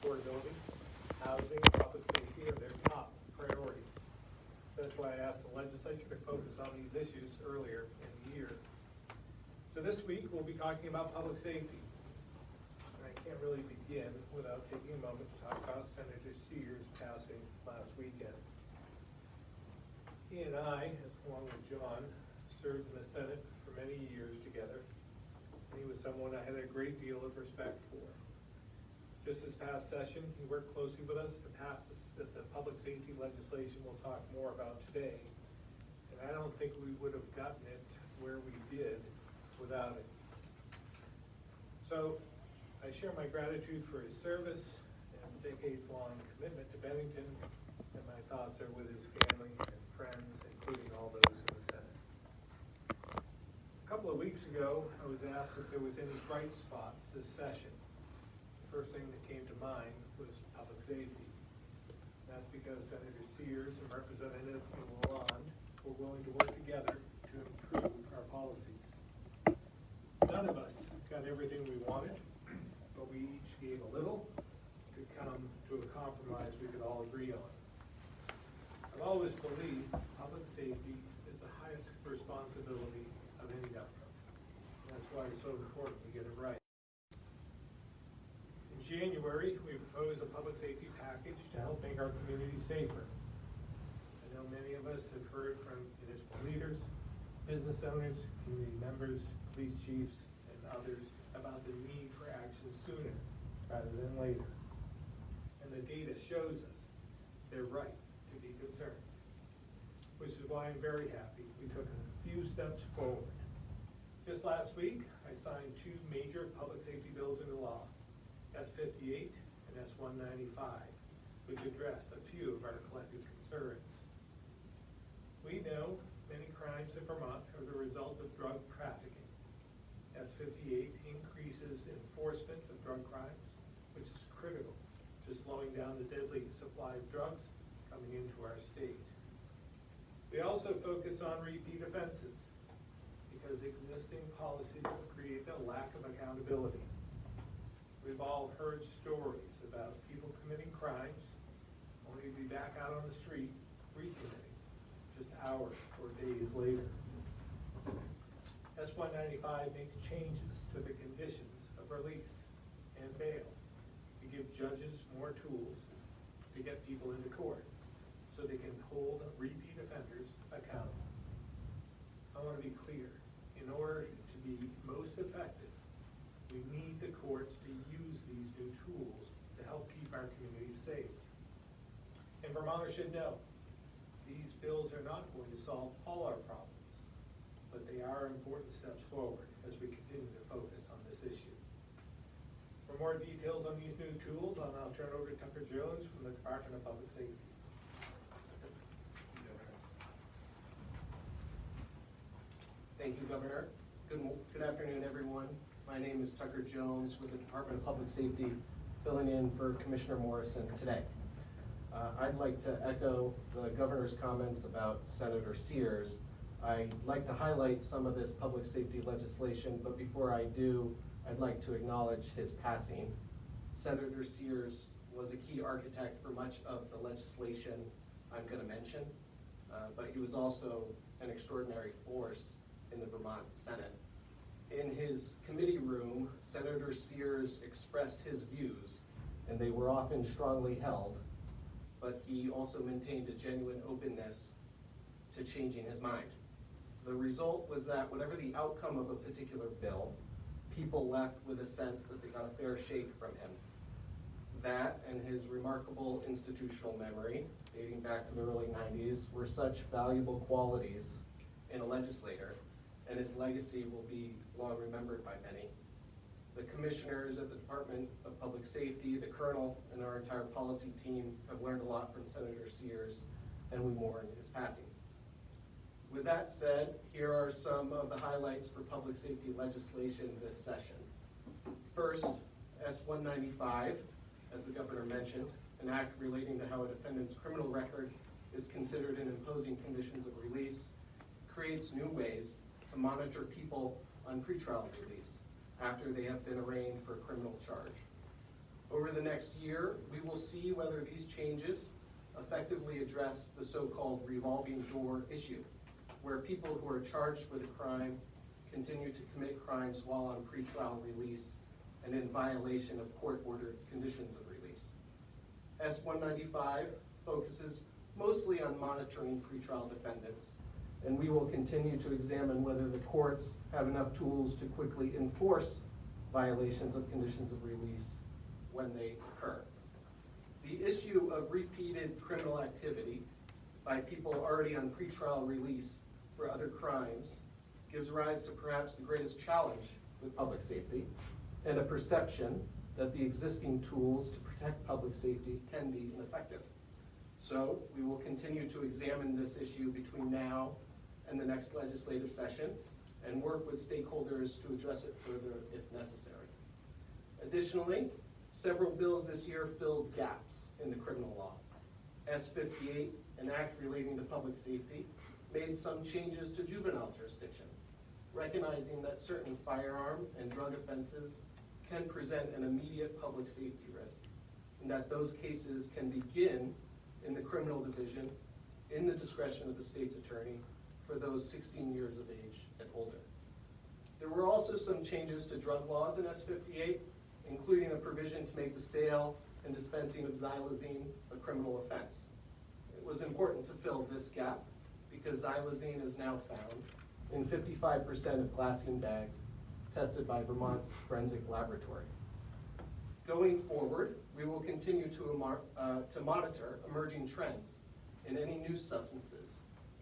affordability, housing, public safety are their top priorities. That's why I asked the legislature to focus on these issues earlier in the year. So this week we'll be talking about public safety. And I can't really begin without taking a moment to talk about Senator Sears passing last weekend. He and I, along with John, served in the Senate for many years together. And he was someone I had a great deal of respect for. Just this past session, he worked closely with us to pass the public safety legislation we'll talk more about today. And I don't think we would have gotten it where we did without it. So I share my gratitude for his service and decades-long commitment to Bennington, and my thoughts are with his family and friends, including all those in the Senate. A couple of weeks ago, I was asked if there was any bright spots this session. The first thing that came to mind was public safety. That's because Senator Sears and Representative Lalonde were willing to work together to improve our policies. None of us got everything we wanted, but we each gave a little to come to a compromise we could all agree on. I've always believed public safety is the highest responsibility of any government. And that's why it's so important to get it right. In January, we proposed a public safety package to help make our community safer. I know many of us have heard from municipal leaders, business owners, community members, police chiefs, and others about the need for action sooner rather than later. And the data shows us they're right to be concerned, which is why I'm very happy we took a few steps forward. Just last week, I signed two major public safety bills into law, S58 and S195, which address a few of our collective concerns. We know many crimes in Vermont are the result of drug trafficking. S58 increases enforcement of drug crimes, which is critical to slowing down the deadly supply of drugs coming into our state. We also focus on repeat offenses because existing policies have created a lack of accountability. We've all heard stories about people committing crimes only to be back out on the street recommitting just hours or days later. S195 makes changes to the conditions of release and bail to give judges more tools to get people into court so they can hold repeat offenders accountable. I want to be clear. In order to be most effective, we need the courts to use these new tools to help keep our communities safe. And Vermonters should know, these bills are not going to solve all our problems, but they are important steps forward as we continue to focus on this issue. For more details on these new tools, I'll now turn over to Tucker Jones from the Department of Public Safety. Thank you, Governor. Good afternoon, everyone. My name is Tucker Jones with the Department of Public Safety, filling in for Commissioner Morrison today. I'd like to echo the Governor's comments about Senator Sears. I'd like to highlight some of this public safety legislation, but before I do, I'd like to acknowledge his passing. Senator Sears was a key architect for much of the legislation I'm going to mention, but he was also an extraordinary force in the Vermont Senate. In his committee room, Senator Sears expressed his views, and they were often strongly held, but he also maintained a genuine openness to changing his mind. The result was that whatever the outcome of a particular bill, people left with a sense that they got a fair shake from him. That and his remarkable institutional memory, dating back to the early 90s, were such valuable qualities in a legislator, and his legacy will be long remembered by many. The commissioners at the Department of Public Safety, the Colonel, and our entire policy team have learned a lot from Senator Sears, and we mourn his passing. With that said, here are some of the highlights for public safety legislation this session. First, S195, as the Governor mentioned, an act relating to how a defendant's criminal record is considered in imposing conditions of release, creates new ways to monitor people on pretrial release after they have been arraigned for a criminal charge. Over the next year, we will see whether these changes effectively address the so-called revolving door issue, where people who are charged with a crime continue to commit crimes while on pretrial release and in violation of court-ordered conditions of release. S-195 focuses mostly on monitoring pretrial defendants, and we will continue to examine whether the courts have enough tools to quickly enforce violations of conditions of release when they occur. The issue of repeated criminal activity by people already on pretrial release for other crimes gives rise to perhaps the greatest challenge with public safety and a perception that the existing tools to protect public safety can be ineffective. So we will continue to examine this issue between now and the next legislative session and work with stakeholders to address it further if necessary. Additionally, several bills this year filled gaps in the criminal law. S-58, an act relating to public safety, made some changes to juvenile jurisdiction, recognizing that certain firearm and drug offenses can present an immediate public safety risk, and that those cases can begin in the criminal division in the discretion of the state's attorney for those 16 years of age and older. There were also some changes to drug laws in S-58, including a provision to make the sale and dispensing of xylazine a criminal offense. It was important to fill this gap because xylazine is now found in 55% of glassine bags tested by Vermont's forensic laboratory. Going forward, we will continue to monitor emerging trends in any new substances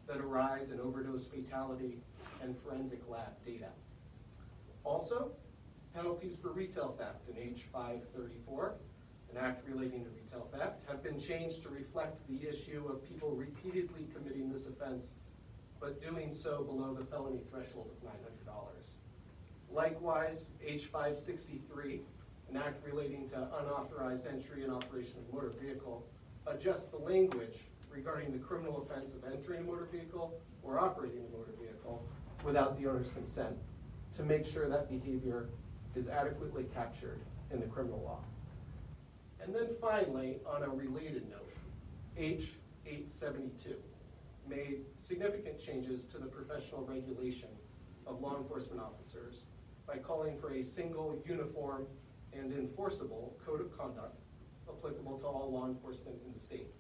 that arise in overdose fatality and forensic lab data. Also, penalties for retail theft in H 534, an act relating to retail theft, have been changed to reflect the issue of people repeatedly committing this offense, but doing so below the felony threshold of $900. Likewise, H 563, an act relating to unauthorized entry and operation of a motor vehicle, adjusts the language regarding the criminal offense of entering a motor vehicle or operating a motor vehicle without the owner's consent to make sure that behavior is adequately captured in the criminal law. And then finally, on a related note, H 872 made significant changes to the professional regulation of law enforcement officers by calling for a single, uniform, and enforceable code of conduct applicable to all law enforcement in the state.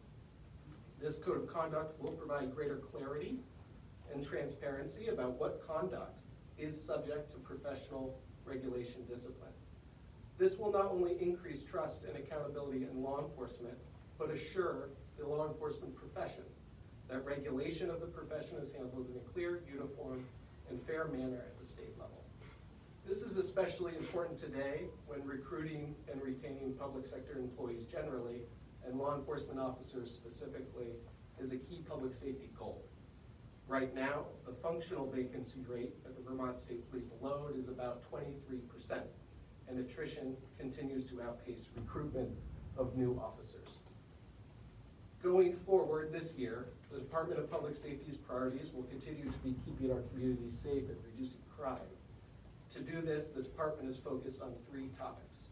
This code of conduct will provide greater clarity and transparency about what conduct is subject to professional regulation discipline. This will not only increase trust and accountability in law enforcement, but assure the law enforcement profession that regulation of the profession is handled in a clear, uniform, and fair manner at the state level. This is especially important today when recruiting and retaining public sector employees generally, and law enforcement officers specifically, is a key public safety goal. Right now, the functional vacancy rate at the Vermont State Police alone is about 23%, and attrition continues to outpace recruitment of new officers. Going forward this year, the Department of Public Safety's priorities will continue to be keeping our communities safe and reducing crime. To do this, the department is focused on 3 topics.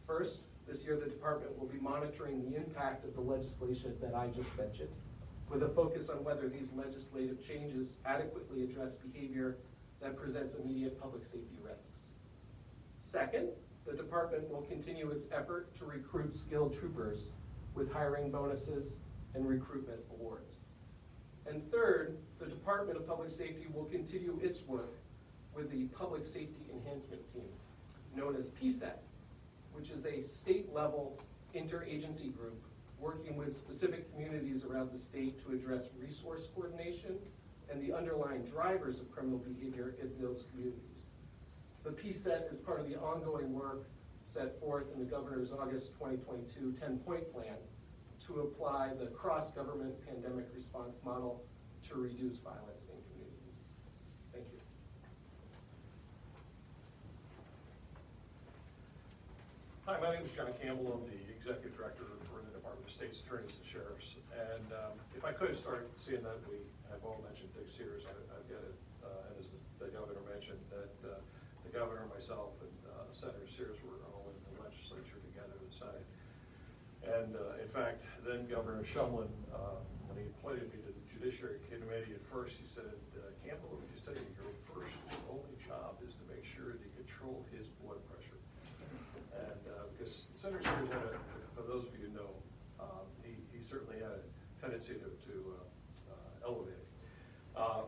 First, this year the department will be monitoring the impact of the legislation that I just mentioned, with a focus on whether these legislative changes adequately address behavior that presents immediate public safety risks. Second, the department will continue its effort to recruit skilled troopers with hiring bonuses and recruitment awards. And third, the Department of Public Safety will continue its work with the Public Safety Enhancement Team, known as PSET, which is a state-level interagency group working with specific communities around the state to address resource coordination and the underlying drivers of criminal behavior in those communities. The PSET is part of the ongoing work set forth in the Governor's August 2022 10-point plan to apply the cross-government pandemic response model to reduce violence in communities. Thank you. Hi, my name is John Campbell. I'm the Executive Director for the Department of State's Attorneys and Sheriffs. And if I could start seeing that we have all mentioned Dick Sears, I get it, and as the Governor mentioned, that the Governor, myself, and Senator Sears were all in the legislature together this And in fact, then Governor Shumlin, when he appointed me to the Judiciary Committee at first, he said, Campbell, let me just tell you, your first and only job is to make sure that you control his blood pressure. And because Senator Sears had for those of you who know, he certainly had a tendency to elevate it.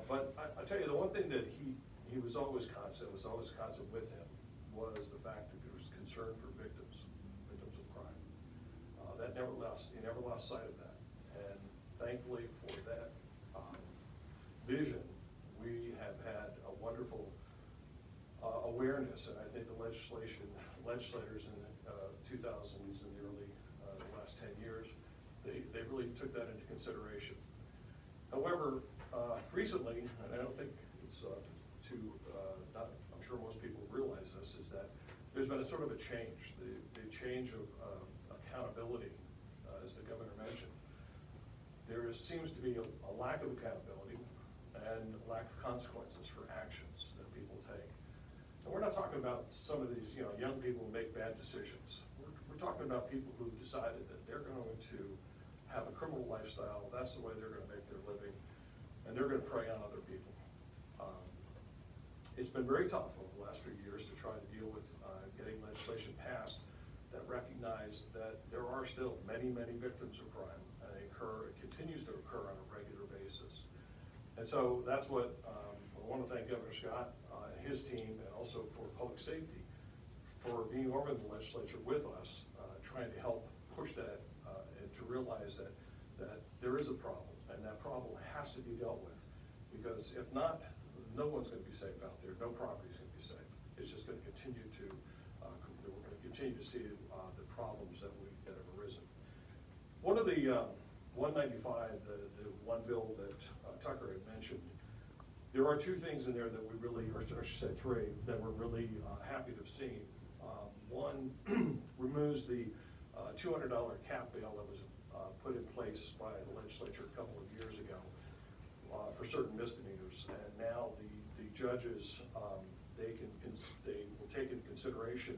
But I tell you, the one thing that he was always constant with him, was the fact that there was concern for victims of crime. He never lost sight of that. And thankfully for that vision, we have had a wonderful awareness, and I think the legislators in the 2000s and the early the last 10 years, they really took that into consideration. However, recently, and I don't think it's I'm sure most people realize this, is that there's been a sort of a change, the change of accountability, as the governor mentioned. There seems to be a lack of accountability and lack of consequences for actions that people take. And we're not talking about some of these, young people who make bad decisions. We're talking about people who've decided that they're going to have a criminal lifestyle. That's the way they're going to make their living, and they're going to prey on other people. It's been very tough over the last few years to try to deal with getting legislation passed that recognize that there are still many, many victims of crime, and it continues to occur on a regular basis. And so that's what I want to thank Governor Scott and his team, and also for public safety, for being over in the legislature with us, trying to help push that and to realize that there is a problem, and that problem has to be dealt with. Because if not, no one's going to be safe out there. No property is going to be safe. It's just going to continue to, we're going to continue to see the problems that have arisen. One of the 195, the one bill that Tucker had mentioned, there are two things in there that we really, or I should say three, that we're really happy to have seen. One removes the $200 cap bail that was put in place by the legislature a couple of years ago for certain misdemeanors, and now the judges they will take into consideration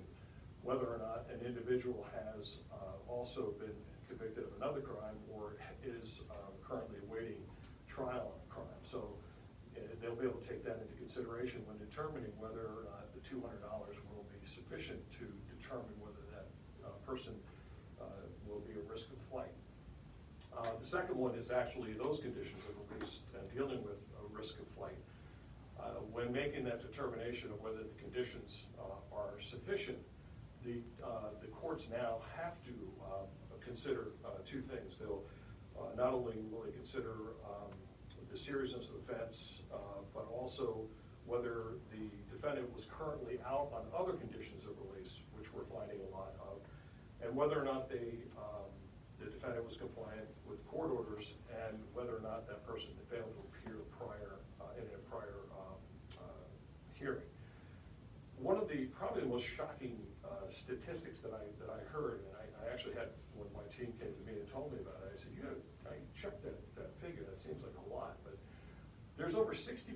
whether or not an individual has also been convicted of another crime or is currently awaiting trial on a crime. So they'll be able to take that into consideration when determining whether or not the $200 will be sufficient to determine whether that person will be a risk of flight. The second one is actually those conditions of release dealing with a risk of flight. When making that determination of whether the conditions are sufficient, the courts now have to consider two things. They'll not only will they consider the seriousness of the offense, but also whether the defendant was currently out on other conditions of release, which we're finding a lot of, and whether or not the defendant was compliant with court orders, and whether or not that person had failed to appear in a prior hearing. One of the probably the most shocking statistics that I heard, and I actually had, when my team came to me and told me about it, I said, I checked that figure, that seems like a lot, but there's over 60%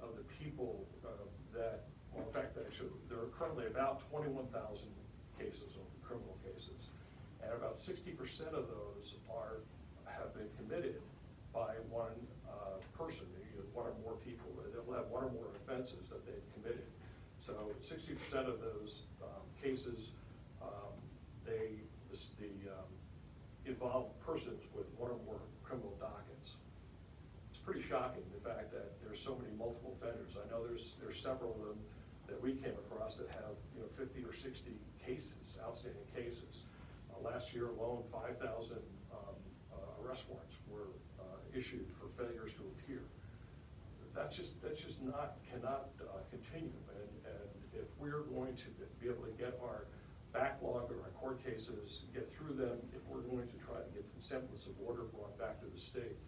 of the people that, well, in fact, actually, there are currently about 21,000 cases, criminal cases, and about 60% of those have been committed by one person, one or more people. They'll have one or more offenses that they've committed. So 60% of those cases, involve persons with one or more criminal dockets. It's pretty shocking, the fact that there's so many multiple offenders. I know there's several of them that we came across that have 50 or 60 cases, outstanding cases. Last year alone, 5,000 arrest warrants were issued for failures to appear. That just cannot continue. And if we're going to be able to get our backlog of our court cases, get through them, if we're going to try to get some semblance of order brought back to the state,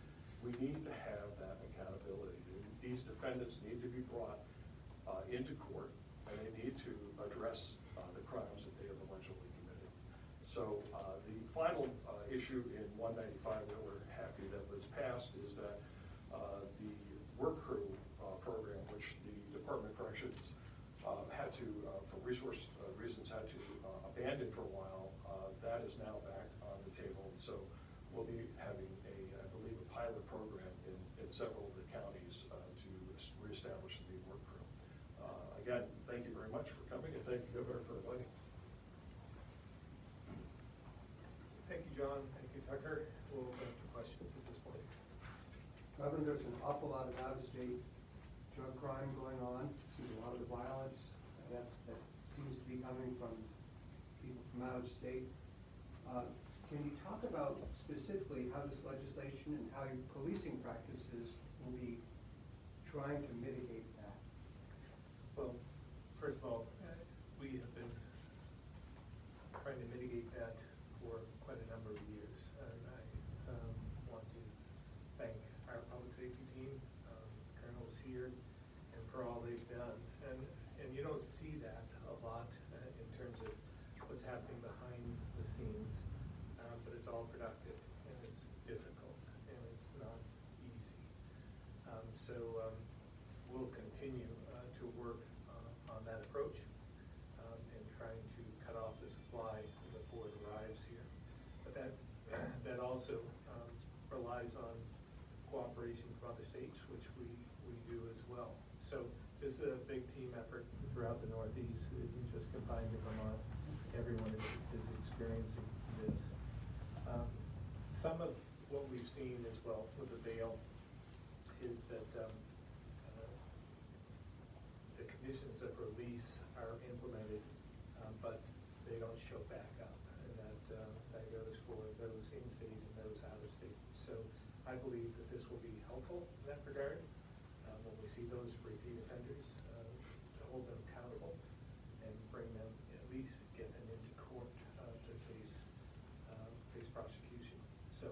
we need to have that accountability. These defendants need to be brought into court, and they need to address the crimes that they have allegedly committed. So the final issue in 195 that we're happy that was passed is that the work crew program, which the Department of Corrections had to, for resource reasons, had to abandon for a while, that is now back on the thank you, Governor, for inviting. Thank you, John. Thank you, Tucker. We'll open up to questions at this point. Governor, there's an awful lot of out-of-state drug crime going on. Seems a lot of the violence that seems to be coming from people from out of state. Can you talk about specifically how this legislation and how your policing practices will be trying to mitigate that? Well, first of all, we have been trying to mitigate that for quite a number of years. And I want to thank our public safety team, colonels here, and for all they've done. And you don't see that a lot in terms of what's happening behind the scenes, but it's all productive, and it's difficult, and it's not easy. We'll continue to work on that approach and trying to cut off the supply before it arrives here. But that also relies on cooperation from other states, which we do as well. So this is a big team effort throughout the Northeast. It isn't just confined to Vermont. Everyone is experiencing this. Some of what we've seen as well with the bail is that the conditions of release are implemented, but they don't show back up, and that goes for those in state and those out of state. So I believe that this will be helpful in that regard when we see those repeat offenders to hold them accountable and bring them, at least get them into court to face prosecution. So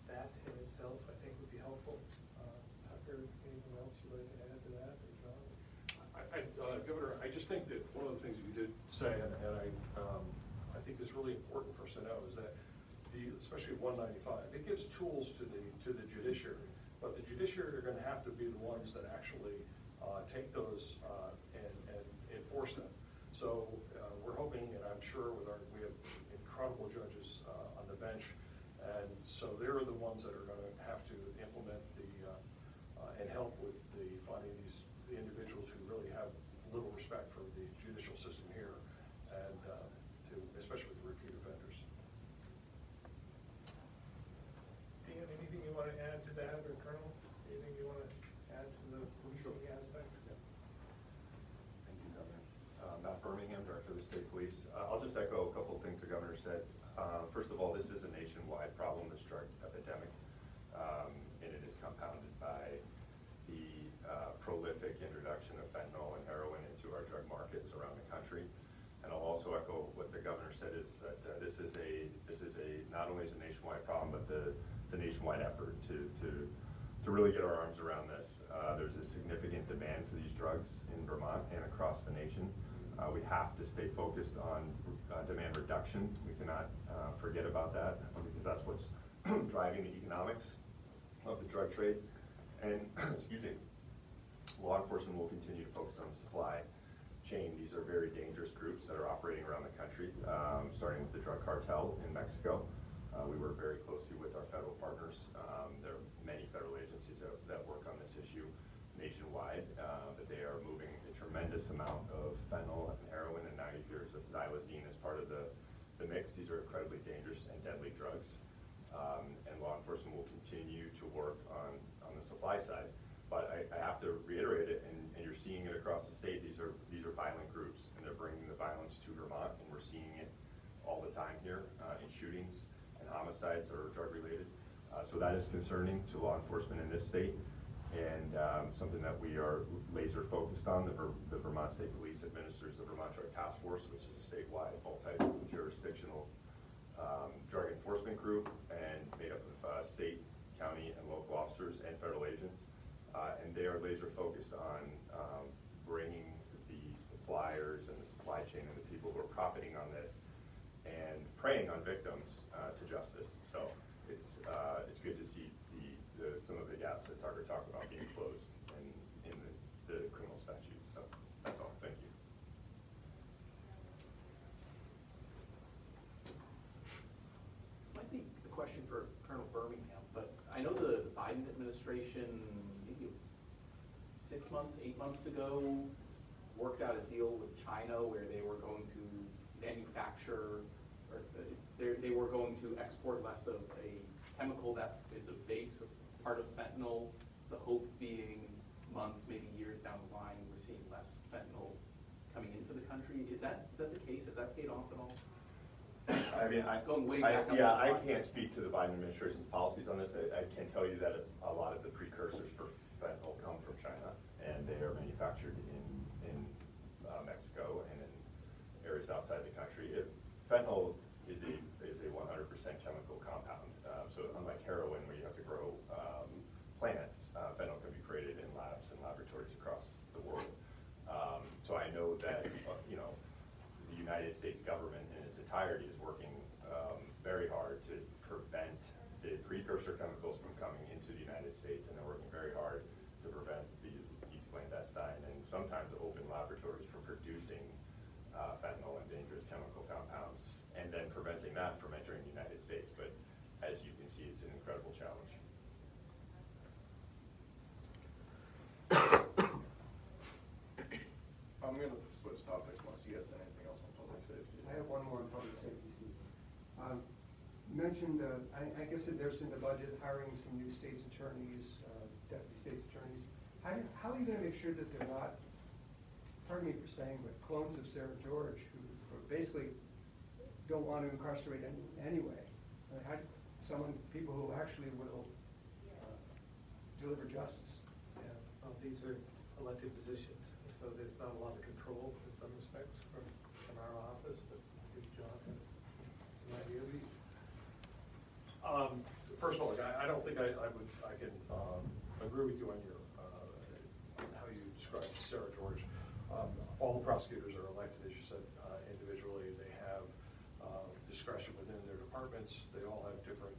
that in itself, I think, would be helpful. Tucker, anything else you'd like to add to that, or John? Governor, I just think that one of the things you did say, and I think is really important for us to know, is that especially 195, it gives tools to the judiciary, but the judiciary are going to have to be the ones that actually take those and enforce them. So we're hoping, and I'm sure we have incredible judges on the bench, and so they're the ones that are going to have to implement and help with finding the individuals who really have little respect for the judicial system here, and especially with repeat offenders. Dan, anything you want to add to that, or Colonel? Anything you want to add to the policing aspect? Yeah. Thank you, Governor. Matt Birmingham, Director of the State Police. I'll just echo a couple of things the Governor said. First of all, this is a nationwide problem, this drug epidemic, and it is compounded by the prolific introduction of fentanyl and heroin into our drug markets around the country. And I'll also echo what the Governor said, is that this is not only is a nationwide problem, but the nationwide effort to really get our arms around this. There's a significant demand for these drugs in Vermont and across the nation. We have to stay focused on demand reduction. We cannot forget about that, because that's what's driving the economics of the drug trade. And excuse me, law enforcement will continue to focus on the supply chain. These are very dangerous groups that are operating around the country, starting with the drug cartel in Mexico. We work very closely with our federal partners. There are many federal agencies that work on this issue nationwide, but they are moving a tremendous amount of fentanyl and heroin, and now you hear xylazine as part of the mix. These are incredibly dangerous and deadly drugs, and law enforcement will continue to work on the supply side. But I have to reiterate it, and you're seeing it across the state. These are violent groups, and they're bringing the violence to Vermont, and we're seeing it all the time here in shootings and homicides that are drug related. So that is concerning to law enforcement in this state, and something that we are laser focused on. The Vermont State Police administers the Vermont Drug Task Force, which is a statewide multi-jurisdictional drug enforcement group, and made up of state, county, and local officers and federal agents. And they are laser focused on bringing the suppliers and the supply chain and the people who are profiting on this and preying on victims to justice. So it's good to see some of the gaps that Tucker talked about being closed in the criminal statutes. So that's all. Thank you. This might be a question for Colonel Birmingham, but I know the Biden administration, maybe 6 months, 8 months ago, worked out a deal with China where they were going to manufacture, or they were going to export less of a chemical that is a base of part of fentanyl, the hope being months, maybe years down the line, we're seeing less fentanyl coming into the country. Is that the case? Has that paid off at all? I mean, Going way back up yeah, the I line. can't speak to the Biden administration's policies on this. I can tell you that a lot of the precursors for fentanyl come from China, and they are manufactured in Mexico and in areas outside the country. Fentanyl is a 100% chemical compound. So unlike heroin, where you have to grow plants, fentanyl can be created in labs and laboratories across the world. So I know that the United States government in its entirety is working very hard to prevent the precursor chemicals from coming into the United States, and they're working very hard to prevent these clandestine and sometimes open laboratories from producing fentanyl and dangerous chemical compounds, and then preventing that from entering the United States. But as you can see, it's an incredible challenge. I'm going to switch topics unless you guys have anything else on public safety. I have one more on public safety, Steve. You mentioned, I guess that there's in the budget hiring some new state's attorneys, deputy state's attorneys. How are you going to make sure that they're not, pardon me for saying, but clones of Sarah George who basically don't want to incarcerate anyway? I mean, people who actually will deliver justice. Yeah, well, these are elected positions, so there's not a lot of control in some respects from our office, but if John has some idea. First of all, I don't think I can agree with you on your on how you described Sarah George. All the prosecutors are elected, as you said, individually. They have discretion within their departments. They all have different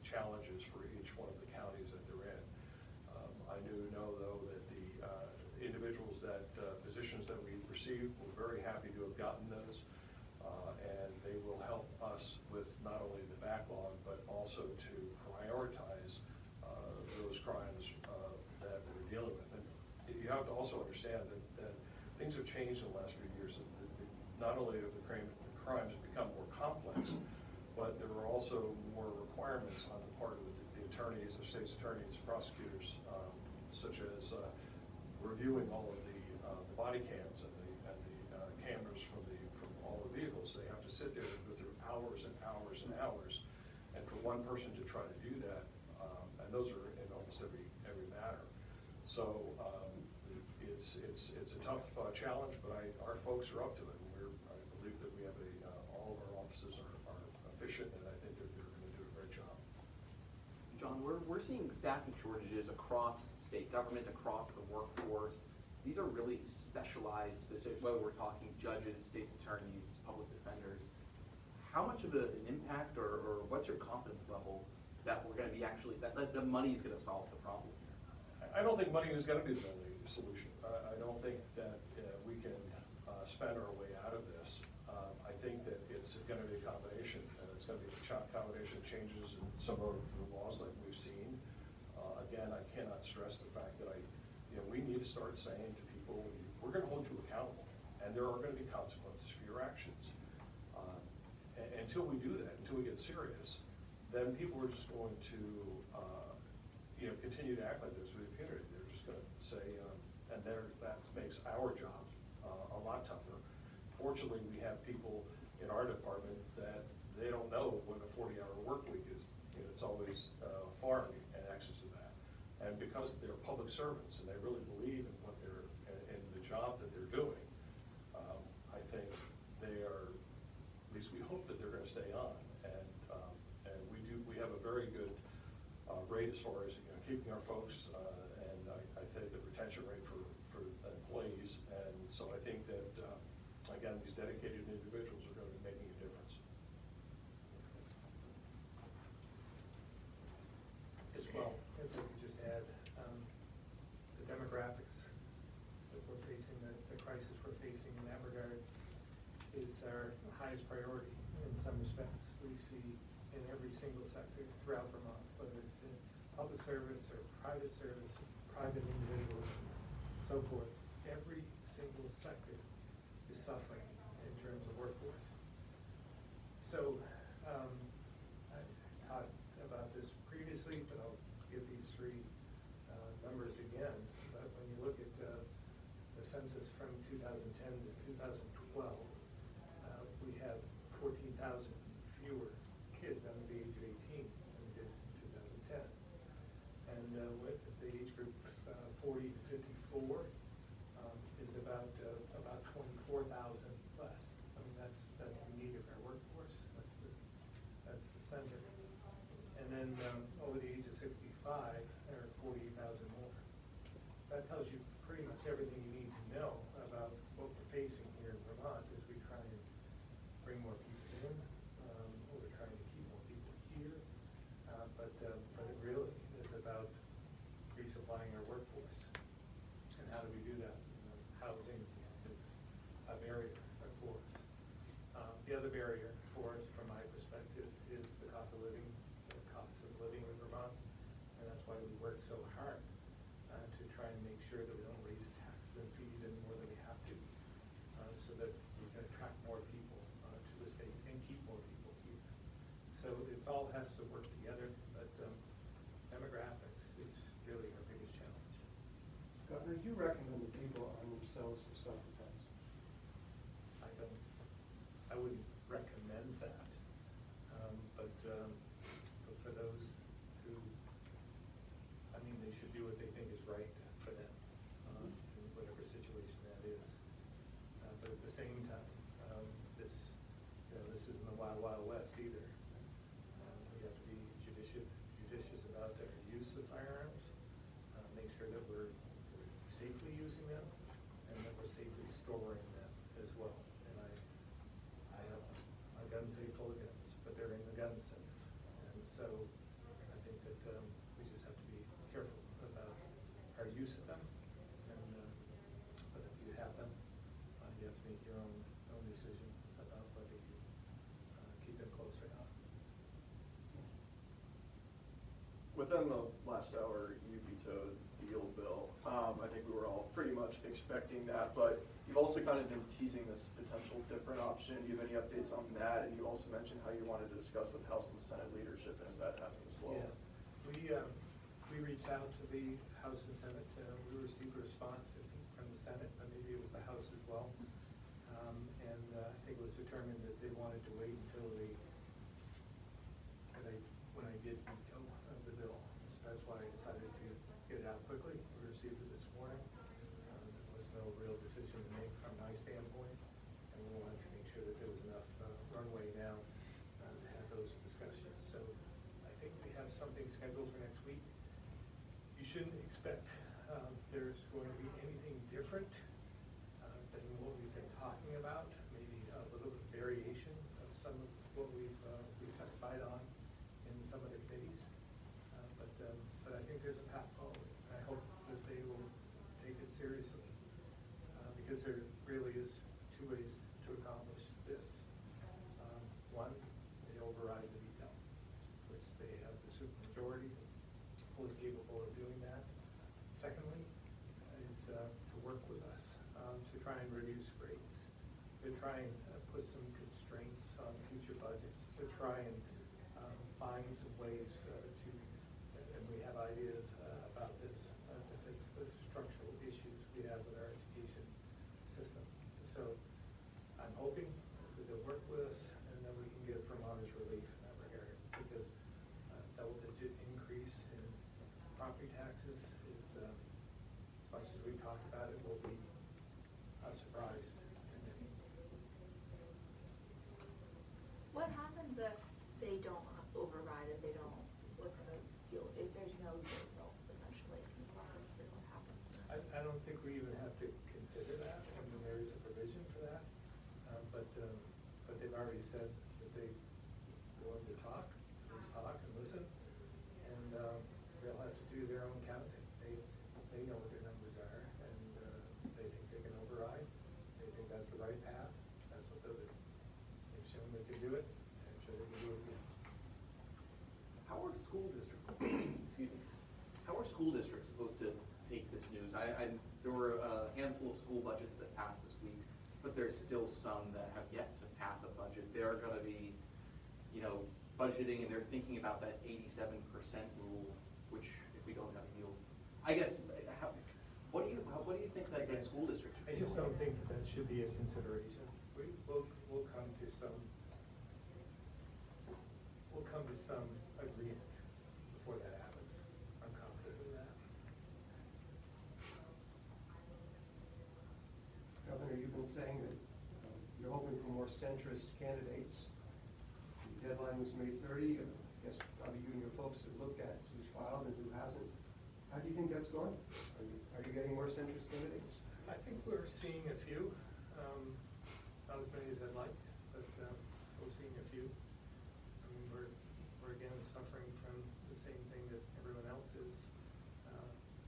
challenges for each one of the counties that they're in. I do know, though, that the individuals positions that we received, we're very happy to have gotten those. And they will help us with not only the backlog, but also to prioritize those crimes that we're dealing with. And you have to also understand that things have changed in the last few years. Not only have the crimes become more complex, but there are also more requirements on the part of the attorneys, the state's attorneys, prosecutors, such as reviewing all of the body cams and the cameras from all the vehicles. They have to sit there and go through hours and hours and hours, and for one person to try to do that, and those are in almost every matter. So it's a tough challenge, but our folks are up to it, and I believe that we have all of our offices are efficient, and I think they're going to do a great job. John, we're seeing staffing shortages across state government, across the workforce. These are really specialized positions, whether we're talking judges, state's attorneys, public defenders. How much of an impact, or what's your confidence level that we're going to be that the money is going to solve the problem here? I don't think money is going to be the only solution. I don't think that we can spend our way out of this. I think that it's going to be a combination, and it's going to be a combination of changes in some of the laws like we've seen. Again, I cannot stress the fact that we need to start saying to people, we're going to hold you accountable, and there are going to be consequences for your actions. Until we do that, until we get serious, then people are just going to continue to act like this with impunity. They're just going to say, and that makes our job a lot tougher. Fortunately, we have people in our department that they don't know what a 40-hour work week is. It's always far in excess of that. And because they're public servants and they really believe in what in the job that they're doing, I think they are, at least we hope that they're going to stay on. And we have a very good rate as far as keeping our folks, and I think the retention rate for employees. And so I think that again, these dedicated individuals are going to be making a difference. As well, if we could just add, the demographics that we're facing, the crisis we're facing in that regard is our highest priority in some respects. We see in every single sector throughout Vermont, whether it's in public service or private individuals, so forth. Every single give these three numbers again, but when you look at the census from 2010 to 2012, we have 14,000 fewer kids under the age of 18 than we did in 2010. And with the age group 40 to 54 is about 24,000 less. I mean, that's the need of our workforce. That's the center. And then over the age of 65, there are 48,000 more. That tells you pretty much everything you need to know about what we're facing here in Vermont as we try and bring more people in. We're trying to keep more people here. But it really is about resupplying our workforce. And how do we do that? Housing is a barrier for us. The other barrier for us, from my perspective, is the cost of living in Vermont. And that's why we work so hard to try and make sure that we don't raise taxes and fees any more than we have to, so that we can attract more people to the state and keep more people here. So it all has to work together, but demographics is really our biggest challenge. Governor, do you recommend that people arm themselves for self-defense? I don't. I wouldn't recommend that. But for those who, I mean, they should do what they think is right for them, in whatever situation that is. But at the same time, this isn't the Wild Wild West either. We have to be judicious about their use of firearms, make sure that we're safely using them, and that we're safely storing them as well. And I have a gun safe full of guns, but they're in the gun safe. And so I think that we just have to be careful about our use of them. And but if you have them, you have to make your own decision about whether you keep them close or not. Within the last hour, you vetoed the yield bill. I think we were all pretty much expecting that, but you've also kind of been teasing this potential different option. Do you have any updates on that? And you also mentioned how you wanted to discuss with House and Senate leadership, and is that happening as well? Yeah, we reached out to the House and Senate. We received a response, I think, from the Senate, but maybe it was the House as well. And I think it was determined that they wanted to wait until when I did veto the bill. So that's why I decided to get it out quickly. We received it this morning. There was no real decision to make from my standpoint, and we wanted to make sure that there was enough runway now to have those discussions. So I think we have something scheduled for next week. You shouldn't expect there's going to be anything different than what we've been talking about. Maybe a little bit of variation of some of what we've testified on in some of the committees. But I think there's a path forward. I hope that they will take it seriously, because there really is two ways to accomplish this. One, they override the veto, which they have the supermajority, fully capable of doing that. Secondly, is to work with us to try and reduce rates, to try and put some constraints on future budgets, to try and find some ways to, and we have ideas about this, to fix the structural issues we have with our education system. So I'm hoping that they'll work with us and that we can get Vermonters relief in that regard, because double-digit increase in property taxes is, as much as we talked about it, will be a surprise to many. What happens if they don't override it, they don't look at the deal, if there's no deal, essentially? Can you walk us through what happens? I don't think we even have to consider that. I mean, there is a provision for that. But they've already said that they willing to talk, let's talk and listen, and they'll have to do their own counting. They know what their numbers are, and they think they can override. They think that's the right path. That's what they'll do. They've shown they can do it, and I'm sure they can do it again. How are school districts, excuse me, how are school districts supposed to take this news? There were a handful of school budgets that passed this week, but there's still some that have yet to pass a budget. They're going to be, budgeting, and they're thinking about that 87% rule, which I guess, what do you think that school district should I be just doing? don't think that should be a consideration. We'll come to some agreement before that happens. I'm confident in that. Governor, you've been saying that you're hoping for more centrist candidates. The deadline was May 30. I guess probably you and your folks have looked at who's filed and who hasn't. How do you think that's going? Are you getting more centrist candidates? I think we're seeing a few, not as many as I'd like, but we're seeing a few. I mean, we're again suffering from the same thing that everyone else is.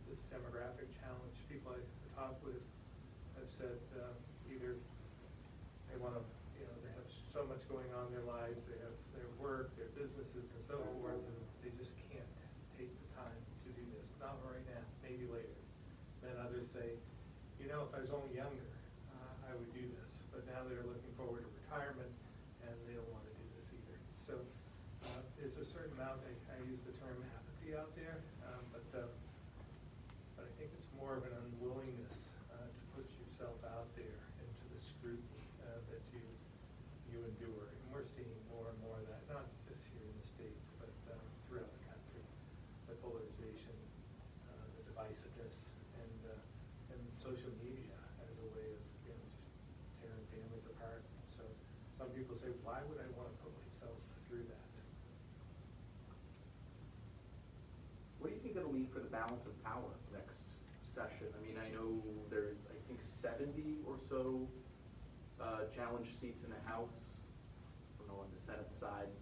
This demographic challenge. People I talk with have said either they want to, they have so much going on in their lives, they have their work, their businesses, and so forth, and they just can't take the time to do this. Not right now, maybe later. Then others say, if I was only younger, I would do this. But now they're looking forward to retirement, and they don't want to do this either. So there's a certain amount, I use the term apathy out there, but I think it's more of an unwillingness to put yourself out there into the scrutiny that you endure. And we're seeing more and more of that, not just here in the States, but throughout the country. The polarization, the divisiveness, and social media as a way of just tearing families apart. So some people say, why would I want to put myself through that? What do you think it'll mean for the balance of power next session? I mean, I know there's, I think, 70 or so challenge seats in the House. I don't know on the Senate side.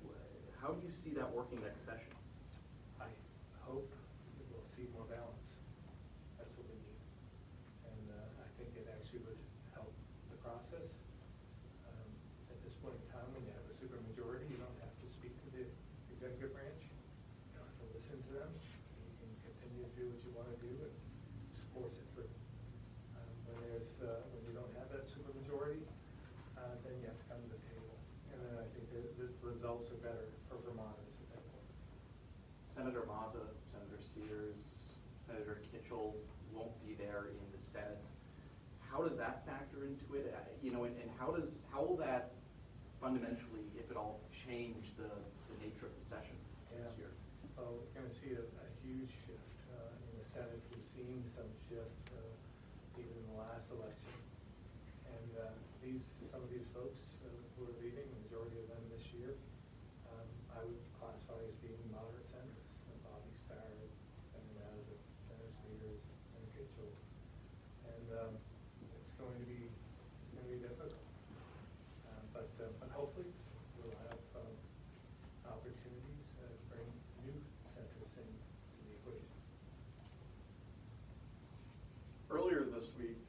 How do you see that working next session? I hope we'll see more balance. That's what we need. And I think it actually would help the process. At this point in time, when you have a supermajority, you don't have to speak to the executive branch. You don't have to listen to them. You can continue to do what you want to do and just force it through. When you don't have that supermajority, then you have to come to the table. And then I think the results are better for Vermonters at that point. Senator Mazza, Senator Sears, Senator Kitchell won't be there in the Senate. How does that factor into it? And how will that fundamentally, if at all, change the nature of the session this year? Well, we're going to see a huge shift in the Senate. We've seen some shift even in the last election. And some of these folks who are leaving, the majority of them this year, I would classify as being moderate centrists. Bobby Starr, Senator Mazza, Senator Sears, Senator Kitchell. And it's going to be difficult. But hopefully we'll have opportunities to bring new centrists into the equation. Earlier this week,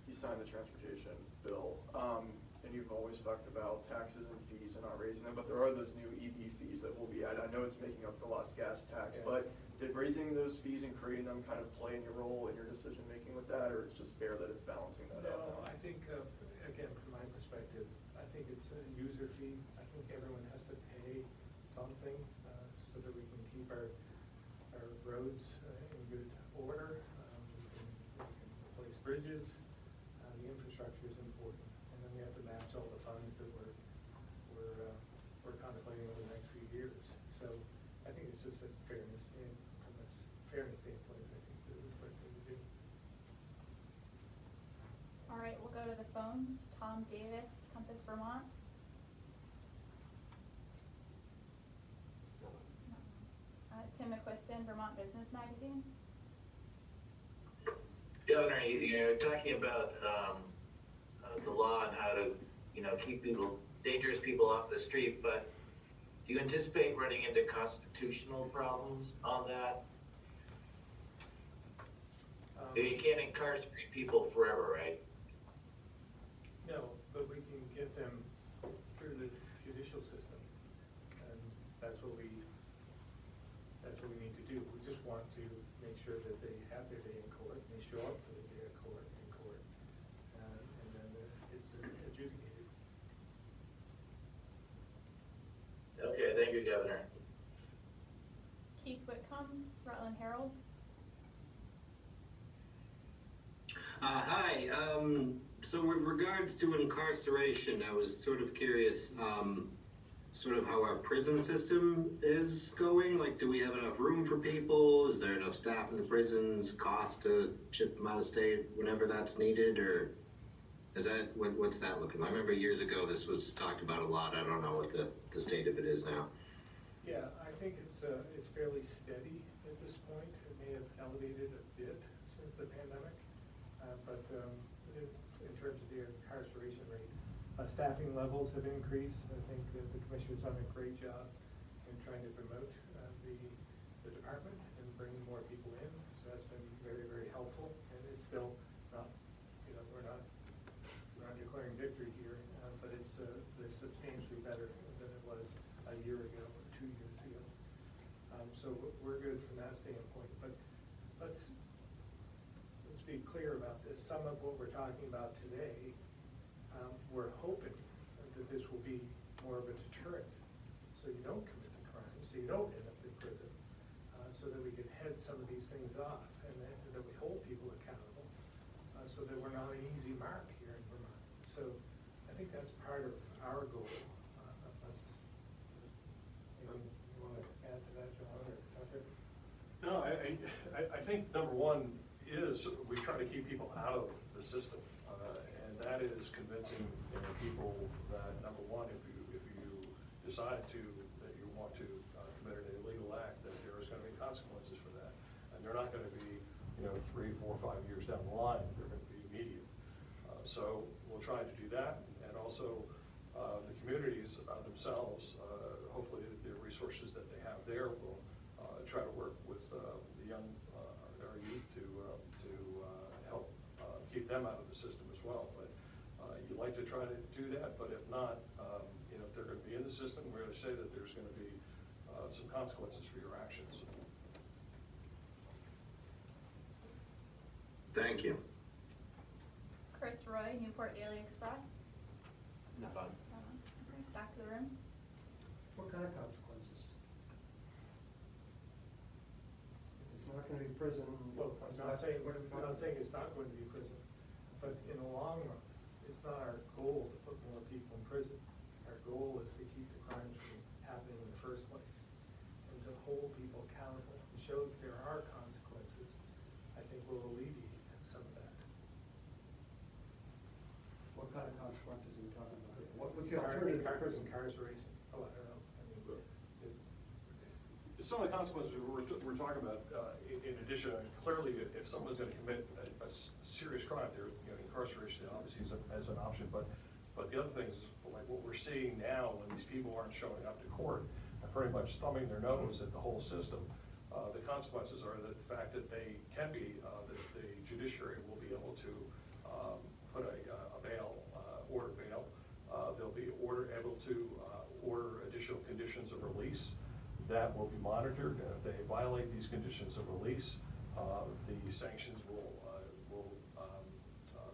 you signed the transportation bill, and you've always talked about taxes and fees and not raising them, but there are those new EV fees that will be added. I know it's making up for lost gas tax, but did raising those fees and creating them kind of play in your role in your decision making with that, or it's just fair that it's balancing that out? No, I think, again, from my perspective, I think it's a user fee. I think everyone has to pay something so that we can keep our roads in good order. We can replace bridges. The infrastructure is important, and then we have to match all the funds that we're contemplating over the next few years. So I think it's just a fairness standpoint. I think that is the right thing to do. All right, we'll go to the phones. Tom Davis, Compass Vermont. Tim McQuiston, Vermont Business Magazine. Governor, you're talking about the law and how to, keep dangerous people off the street, but do you anticipate running into constitutional problems on that? You can't incarcerate people forever, right? No, but we can get them through the judicial system, and that's what we need to do. We just want to make sure that they have their day in court, and they show up for their day in court, and then it's adjudicated. Okay, thank you, Governor. Keith Whitcomb, Rutland Herald. Hi. So with regards to incarceration, I was sort of curious, sort of how our prison system is going. Like, do we have enough room for people? Is there enough staff in the prisons? Cost to ship them out of state whenever that's needed, or is that what's that looking like? I remember years ago this was talked about a lot. I don't know what the state of it is now. Yeah, I think it's fairly steady at this point. It may have elevated a bit since the pandemic, but in terms of the incarceration rate, staffing levels have increased. I think that the commissioner's done a great job in trying to promote the department and bringing more people in. So that's been very, very helpful. And it's still not, we're not declaring victory here, but it's substantially better than it was a year ago or 2 years ago. So we're good from that standpoint. But let's be clear about this. Some of what we're talking about today, we're hoping that this will be more of a deterrent, so you don't commit the crime, so you don't end up in prison, so that we can head some of these things off, and that we hold people accountable, so that we're not an easy mark here in Vermont. So I think that's part of our goal. Maybe you want to add to that, John, or Tucker? No, I think number one is we try to keep people out of the system, and that is convincing people that, number one, if you decide that you want to commit an illegal act, that there is going to be consequences for that, and they're not going to be 3, 4, 5 years down the line. They're going to be immediate. So we'll try to do that, and also the communities themselves, hopefully the resources that they have there will try to work with the young, our youth to help keep them out of the system as well. But you like to try to do that, but if not, if they're going to be in the system, we're going to say that there's going to be some consequences for your actions. Thank you. Chris Roy, Newport Daily Express. None. Back to the room. What kind of consequences? If it's not going to be prison. Well, I'm not saying it's not going to be prison, but in the long run, it's not our goal to put more people in prison. Our goal is to keep the crimes from happening in the first place, and to hold people accountable and show that there are consequences. I think will alleviate some of that. What kind of consequences are we talking about? What's the alternative to prison? Incarceration. Oh, I don't know. I mean, Some of the consequences we're talking about, in addition, clearly, if someone's going to commit a serious crime, incarceration obviously is an option. But the other things, like what we're seeing now, when these people aren't showing up to court and pretty much thumbing their nose at the whole system, the consequences are the fact that they can be, that the judiciary will be able to put a bail, order bail. They'll be able to order additional conditions of release. That will be monitored, and if they violate these conditions of release, the sanctions will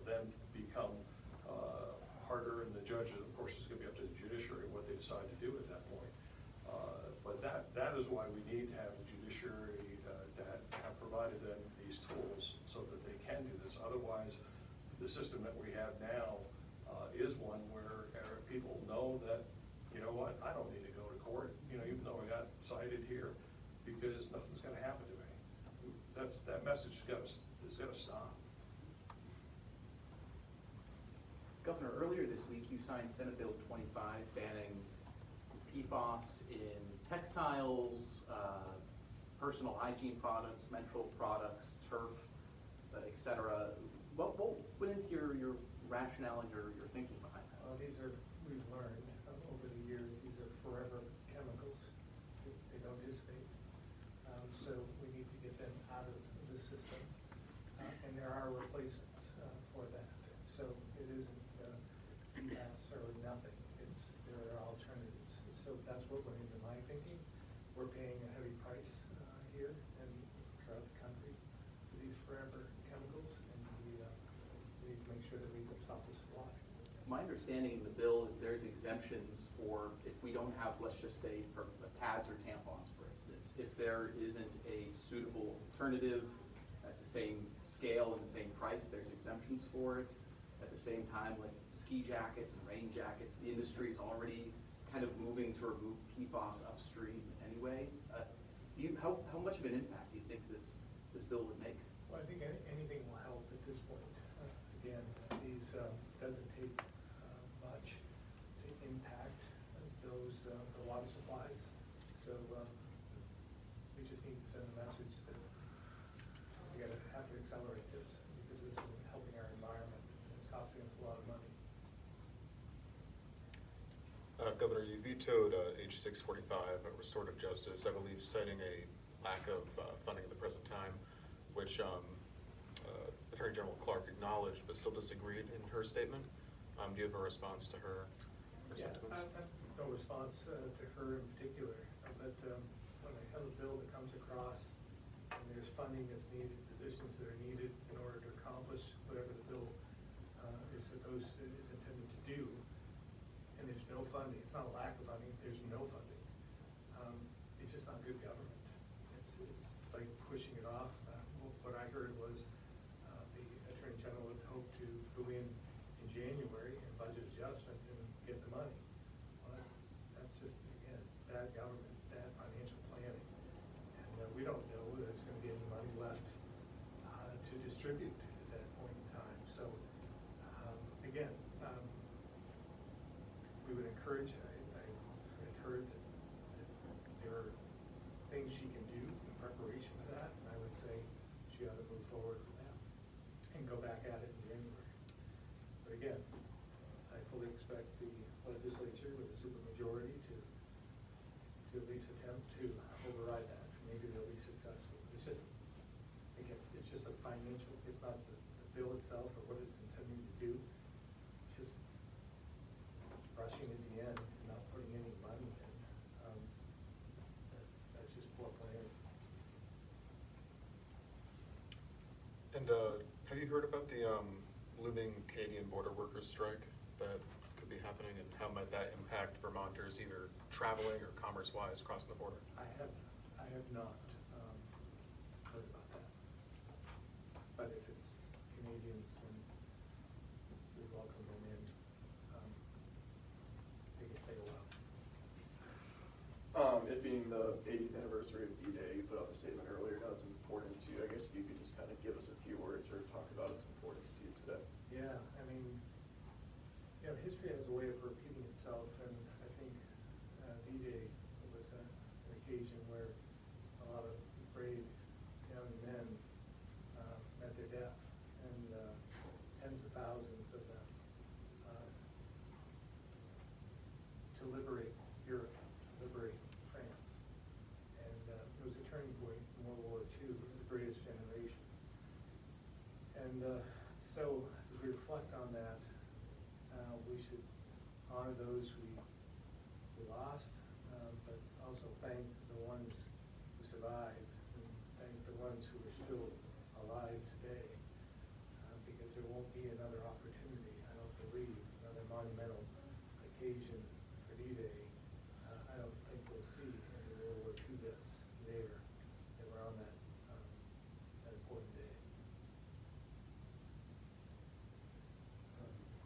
then become harder, and the judge, of course, is going to be up to the judiciary what they decide to do at that point. But that is why we need to have the judiciary that have provided them these tools so that they can do this. Otherwise, the system that we have now is one where people know that, you know what, I don't need to go to court, even though I got cited here, because nothing's going to happen to me. That message has got to stop. Governor, earlier this week you signed Senate Bill 25 banning PFAS in textiles, personal hygiene products, menstrual products, turf, etc. What went into your rationale and your thinking behind that? Well, we've learned over the years, these are forever chemicals. They don't dissipate. So we need to get them out of the system. And there are replacements for that. So it isn't PFAS or nothing. There are alternatives. So that's what went into my thinking. We're paying a heavy price here and throughout the country for these forever chemicals, and we need to make sure that we stop the supply. My understanding of the bill is there's exemptions for if we don't have, let's just say, for the pads or tampons, for instance, if there isn't a suitable alternative at the same scale and the same price, there's exemptions for it. At the same time, like ski jackets and rain jackets, the industry is already kind of moving to remove PFAS upstream anyway. How much of an impact do you think this bill would make? Well, I think anything will help at this point. Again, these doesn't take much to impact those the water supplies. So we just need to send a message that we have to accelerate this because this isn't helping our environment. It's costing us a lot of money. Governor, you vetoed H 645, restorative justice, I believe citing a lack of funding at the present time, which Attorney General Clark acknowledged but still disagreed in her statement. Do you have a response to her sentiments? I have no response to her in particular, but when I have a bill that comes across and there's funding that's needed, positions that are needed in order to accomplish whatever the bill is intended to do, and there's no funding, it's not a lack of funding, there's no funding. It's just not good government. It's like pushing it off. What I heard was the Attorney General would hope to go in January and budget adjustment and get the money. Well, that's just, again, bad government, bad financial planning. And we don't know whether there's going to be any money left to distribute at that point in time. So, again, we would encourage, I had heard that there are things she can do in preparation for that, and I would say she ought to move forward with that and go back at it in January. But again, I fully expect the legislature with a supermajority to at least attempt to override that. Maybe they'll be successful. It's just, again, it's just a financial, it's not the bill itself or what it's intending to do. It's just rushing in the end and not putting any money in. That's just poor planning. And have you heard about the looming Canadian border workers strike that could be happening, and how might that impact Vermonters either traveling or commerce-wise crossing the border? I have not heard about that. But if it's Canadians, then we welcome them in. They can stay a while. It being the 80th anniversary of D-Day, you put out a statement earlier, now it's important to you. I guess if you could just kind of give us a few words or talk about its importance to you today. Yeah, I mean, history has a way of repeating itself, and I think D-Day was an occasion where a lot of brave young men met their death, and tens of thousands of them to liberate Europe, to liberate France. And it was a turning point in World War II, the greatest generation. And so as we reflect on that, we should honor those we lost, but also thank the ones who survived, and thank the ones who are still alive today, because there won't be another opportunity, I don't believe, another monumental occasion for D-Day. I don't think we'll see any World War II vets there that were on that important day.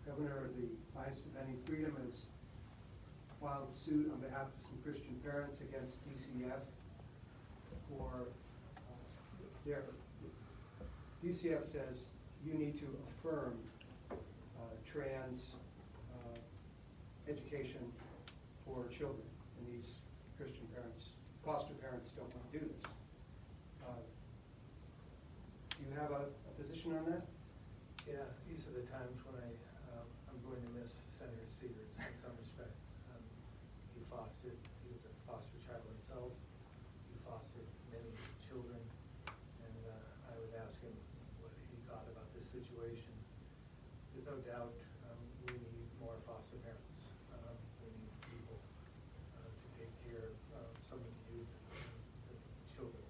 Governor, the Vice Defending Freedom has filed suit on behalf of some Christian parents against DCF for DCF says you need to affirm trans education for children, and these Christian parents, foster parents, don't want to do this. Do you have a position on that? Yeah, these are the times when I'm going to miss Senator Sears in some respect. He was a foster child himself. He fostered many children, and I would ask him what he thought about this situation. There's no doubt we need more foster parents. We need people to take care of some of the youth and the children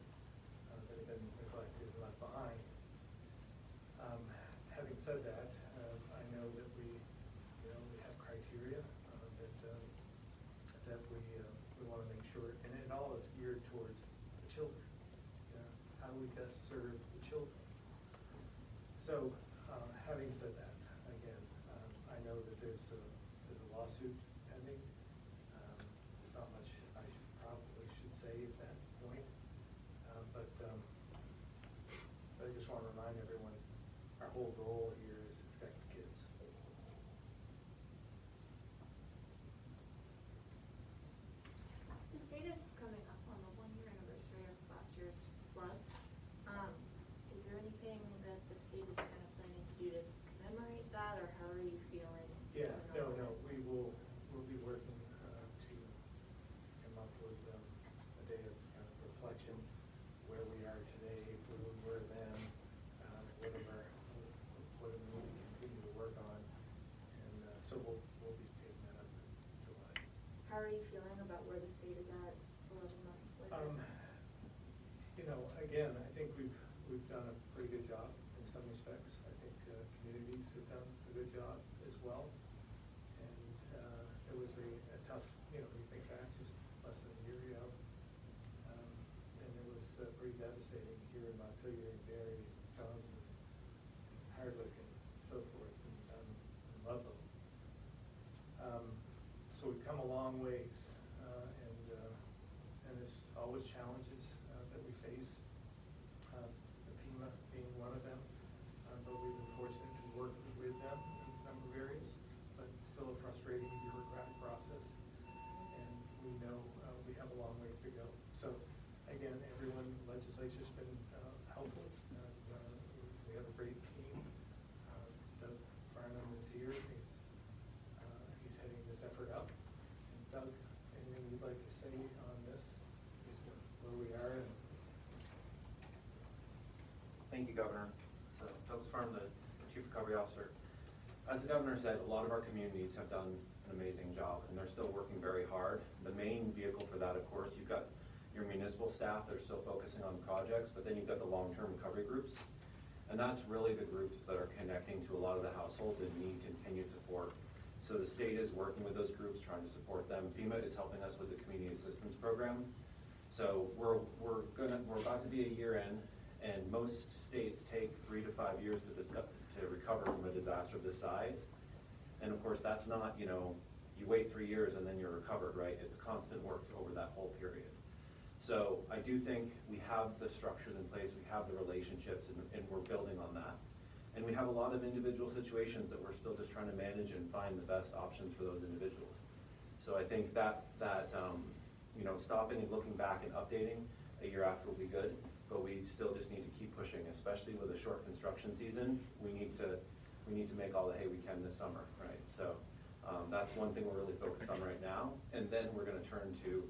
that have been neglected and left behind. Having said that, I know that we have criteria that we want to make sure, and it all is geared towards the children. How do we best serve the children? So, having said that, again, I know that there's a lawsuit pending. There's not much I probably should say at that point, but I just want to remind everyone, our whole goal here is to protect the kids. The state is coming up on the 1-year anniversary of last year's floods. Is there anything that the state is kind of planning to do to commemorate that, or how are you feeling? Yeah, no, we'll be working to come up with a day of kind of reflection, where we are today, where we were then, what do we need to continue to work on, and so we'll be taking that up in July. How are you feeling about where the state is at 11 months later? You know, again, I think we've done a pretty good job in some respects. I think communities have done a good job as well. And it was a tough, you know, when you think back just less than a year ago, and it was pretty devastating here in Montpelier and Barry, Johnson, Hardwick, and so forth, and Ludlow. So we've come a long ways, and there's always challenges that we face, the FEMA being one of them, but we've been fortunate to work with them in a number of areas, but still a frustrating bureaucratic process, and we know we have a long ways to go. So again, everyone, legislature's been helpful. We have a great team. Doug Farnham is here. He's heading this effort up. And Doug, anything you'd like to say on this? Is where we are? Thank you, Governor. So, Douglas Farnham, the Chief Recovery Officer. As the Governor said, a lot of our communities have done an amazing job, and they're still working very hard. The main vehicle for that, of course, you've got your municipal staff that are still focusing on projects, but then you've got the long-term recovery groups. And that's really the groups that are connecting to a lot of the households that need continued support. So the state is working with those groups, trying to support them. FEMA is helping us with the community assistance program. So we're about to be a year in, and most states take 3 to 5 years to recover from a disaster of this size. And of course, that's not, you know, you wait 3 years and then you're recovered, right? It's constant work over that whole period. So I do think we have the structures in place, we have the relationships, and we're building on that. And we have a lot of individual situations that we're still just trying to manage and find the best options for those individuals. So I think that you know, stopping and looking back and updating a year after will be good, but we still just need to keep pushing, especially with a short construction season. We need to make all the hay we can this summer, right? So that's one thing we're really focused on right now. And then we're going to turn to,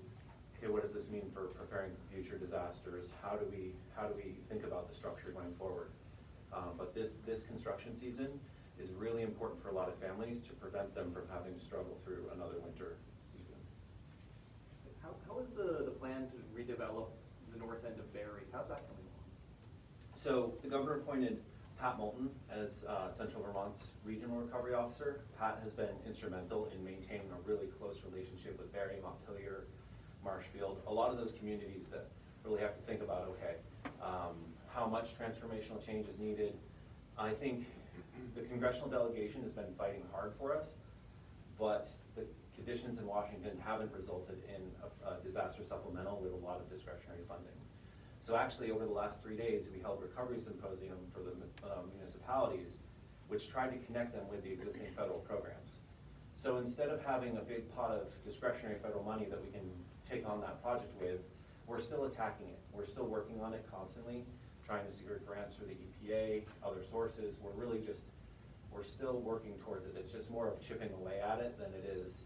okay, what does this mean for preparing for future disasters? How do we think about the structure going forward? But this construction season is really important for a lot of families to prevent them from having to struggle through another winter season. How is the plan to redevelop the north end of Barry? How's that coming along? So the governor appointed Pat Moulton as Central Vermont's Regional Recovery Officer. Pat has been instrumental in maintaining a really close relationship with Barry, Montpelier, Marshfield, a lot of those communities that really have to think about, okay, how much transformational change is needed. I think the congressional delegation has been fighting hard for us, but the conditions in Washington haven't resulted in a disaster supplemental with a lot of discretionary funding. So actually, over the last 3 days, we held recovery symposium for the municipalities, which tried to connect them with the existing federal programs. So instead of having a big pot of discretionary federal money that we can take on that project with, we're still attacking it. We're still working on it constantly, trying to secure grants for the EPA, other sources. We're still working towards it. It's just more of chipping away at it than it is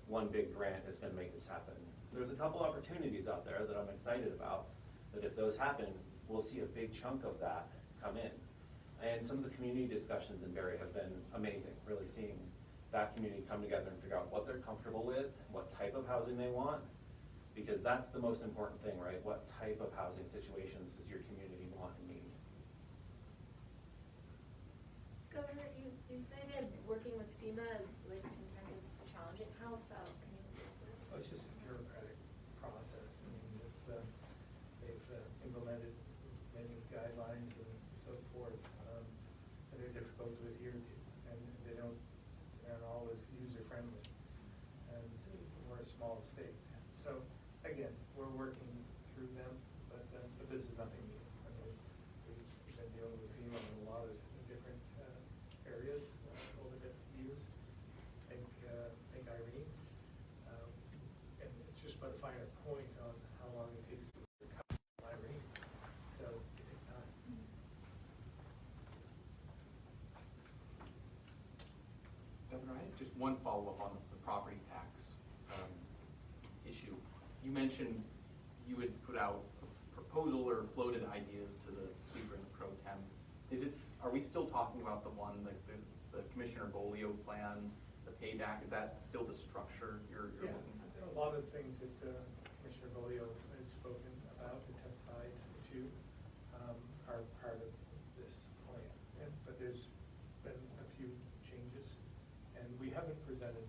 one big grant is going to make this happen. There's a couple opportunities out there that I'm excited about, that if those happen, we'll see a big chunk of that come in. And some of the community discussions in Barry have been amazing, really seeing that community come together and figure out what they're comfortable with, what type of housing they want, because that's the most important thing, right? What type of housing situations does your community want and need? Governor, you cited working with FEMA as like sometimes it's challenging. How so? Can you Well, it's just a bureaucratic process. I mean, they've implemented many guidelines and so forth. small state. So again, we're working through them, but this is nothing new. I mean, we've been dealing with FEMA in a lot of different areas over the years. Think Irene, and it's just put a finer point on how long it takes to recover from Irene. So it takes time. Governor, I had just one follow-up on the property tax issue. You mentioned you would put out a proposal or floated ideas to the Speaker and the Pro Tem. Are we still talking about the one, like the Commissioner Bolio plan, the payback? Is that still the structure you're Yeah, looking at? a lot of things that Commissioner Bolio has spoken about and testified to are part of this plan. But there's been a few changes, and we haven't presented